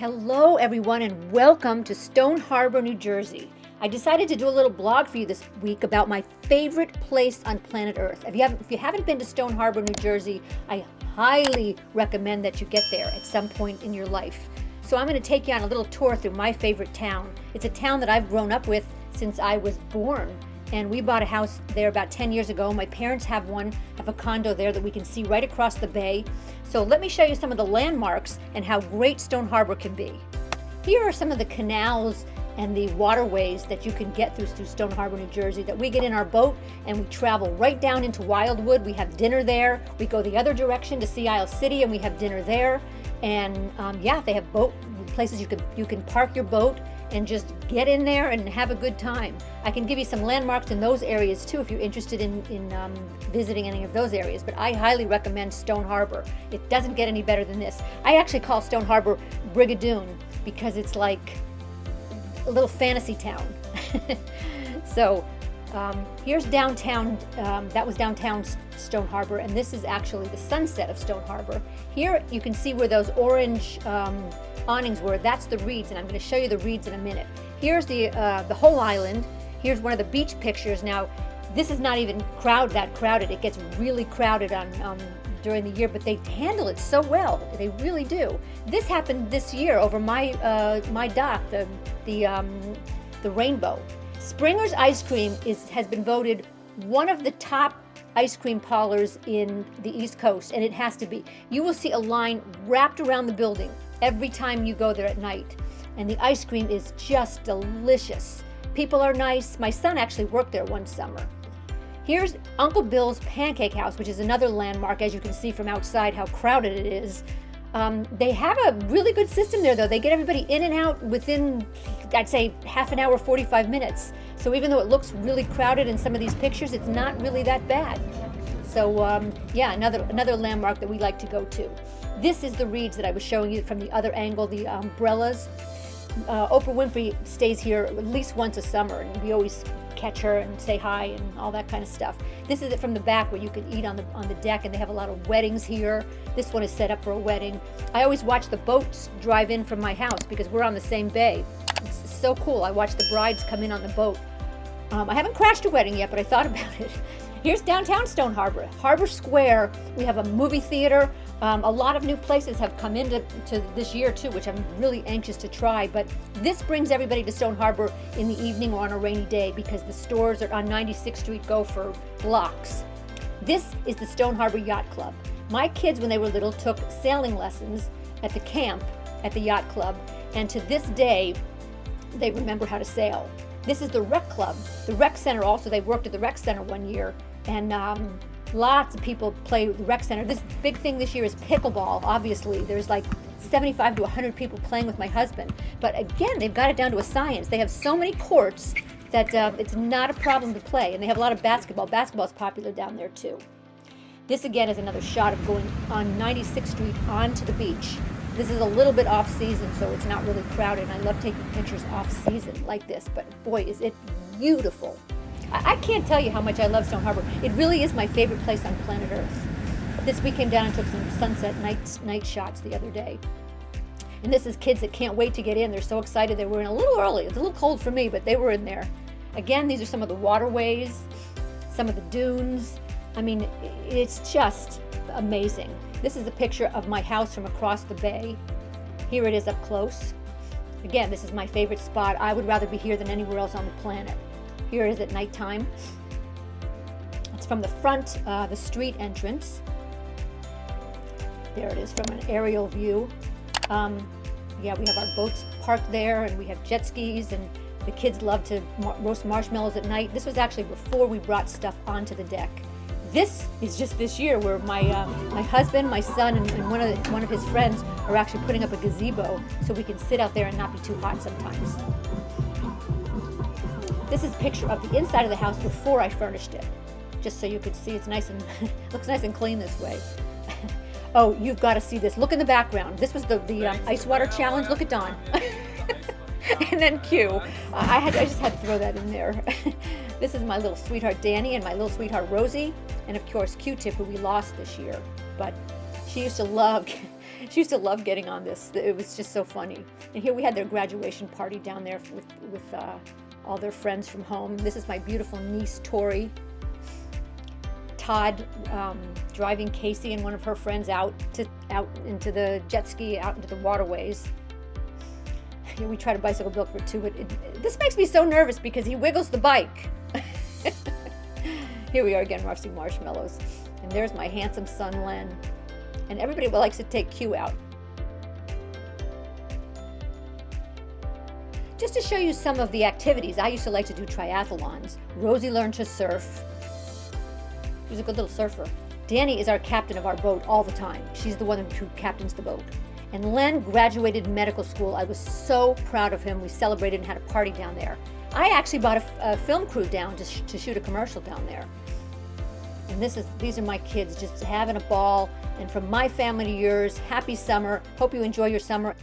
Hello everyone and welcome to Stone Harbor, New Jersey. I decided to do a little blog for you this week about my favorite place on planet Earth. If you haven't been to Stone Harbor, New Jersey, I highly recommend that you get there at some point in your life. So I'm going to take you on a little tour through my favorite town. It's a town that I've grown up with since I was born. And we bought a house there about 10 years ago. My parents have a condo there that we can see right across the bay. So let me show you some of the landmarks and how great Stone Harbor can be. Here are some of the canals and the waterways that you can get through Stone Harbor, New Jersey, that we get in our boat and we travel right down into Wildwood. We have dinner there. We go the other direction to Sea Isle City and we have dinner there. And they have boat places you can park your boat and just get in there and have a good time. I can give you some landmarks in those areas too if you're interested in visiting any of those areas, but I highly recommend Stone Harbor. It doesn't get any better than this. I actually call Stone Harbor Brigadoon because it's like a little fantasy town. So here's downtown, that was downtown Stone Harbor, and this is actually the sunset of Stone Harbor. Here you can see where those orange awnings were. That's the reeds, and I'm going to show you the reeds in a minute. Here's the whole island. Here's one of the beach pictures. Now, this is not even that crowded. It gets really crowded during the year, but they handle it so well. They really do. This happened this year over my dock, the Rainbow. Springer's Ice Cream has been voted one of the top ice cream parlors in the East Coast, and it has to be. You will see a line wrapped around the building every time you go there at night, and the ice cream is just delicious. People are nice. My son actually worked there one summer. Here's Uncle Bill's Pancake House, which is another landmark, as you can see from outside how crowded it is. They have a really good system there, though. They get everybody in and out within, I'd say, half an hour, 45 minutes. So even though it looks really crowded in some of these pictures, it's not really that bad. So another landmark that we like to go to. This is the reeds that I was showing you from the other angle, the umbrellas. Oprah Winfrey stays here at least once a summer, and we always catch her and say hi and all that kind of stuff. This is it from the back where you can eat on the deck, and they have a lot of weddings here. This one is set up for a wedding. I always watch the boats drive in from my house because we're on the same bay. It's so cool. I watch the brides come in on the boat. I haven't crashed a wedding yet, but I thought about it. Here's downtown Stone Harbor. Harbor Square, we have a movie theater. A lot of new places have come into this year too, which I'm really anxious to try. But this brings everybody to Stone Harbor in the evening or on a rainy day because the stores are on 96th Street go for blocks. This is the Stone Harbor Yacht Club. My kids, when they were little, took sailing lessons at the camp at the yacht club, and to this day, they remember how to sail. This is the rec club. The rec center also, they worked at the rec center one year, and lots of people play the rec center. This big thing this year is pickleball, obviously. There's like 75 to 100 people playing with my husband. But again, they've got it down to a science. They have so many courts that it's not a problem to play. And they have a lot of basketball. Basketball is popular down there too. This again is another shot of going on 96th Street onto the beach. This is a little bit off season, so it's not really crowded. And I love taking pictures off season like this, but boy, is it beautiful. I can't tell you how much I love Stone Harbor. It really is my favorite place on planet Earth. This we came down and took some sunset night shots the other day. And this is kids that can't wait to get in. They're so excited. They were in a little early. It's a little cold for me, but they were in there. Again, these are some of the waterways, some of the dunes. I mean, it's just amazing. This is a picture of my house from across the bay. Here it is up close. Again, this is my favorite spot. I would rather be here than anywhere else on the planet. Here it is at nighttime. It's from the front, the street entrance. There it is from an aerial view. We have our boats parked there, and we have jet skis, and the kids love to roast marshmallows at night. This was actually before we brought stuff onto the deck. This is just this year where my husband, my son, and one of his friends are actually putting up a gazebo so we can sit out there and not be too hot sometimes. This is a picture of the inside of the house before I furnished it, just so you could see it's nice and looks nice and clean this way. Oh, you've got to see this. Look in the background. This was the ice water challenge. Look at Dawn. And then Q. I just had to throw that in there. This is my little sweetheart Danny and my little sweetheart Rosie, and of course Q-Tip, who we lost this year. But she used to love She used to love getting on this. It was just so funny. And here we had their graduation party down there with all their friends from home. This is my beautiful niece, Tori. Todd driving Casey and one of her friends out into the jet ski, out into the waterways. Here we tried a bicycle built for two, but this makes me so nervous because he wiggles the bike. Here we are again roasting marshmallows. And there's my handsome son, Len. And everybody likes to take Q out. Just to show you some of the activities, I used to like to do triathlons. Rosie learned to surf. She's a good little surfer. Danny is our captain of our boat all the time. She's the one who captains the boat. And Len graduated medical school. I was so proud of him. We celebrated and had a party down there. I actually brought a film crew down to shoot a commercial down there. And these are my kids just having a ball. And from my family to yours, happy summer. Hope you enjoy your summer.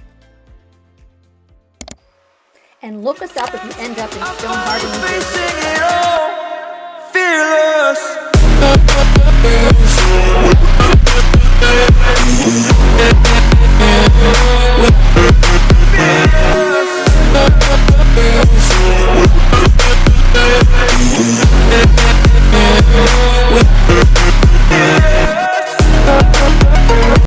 And look us up if you end up in Stone Harbor, New Jersey.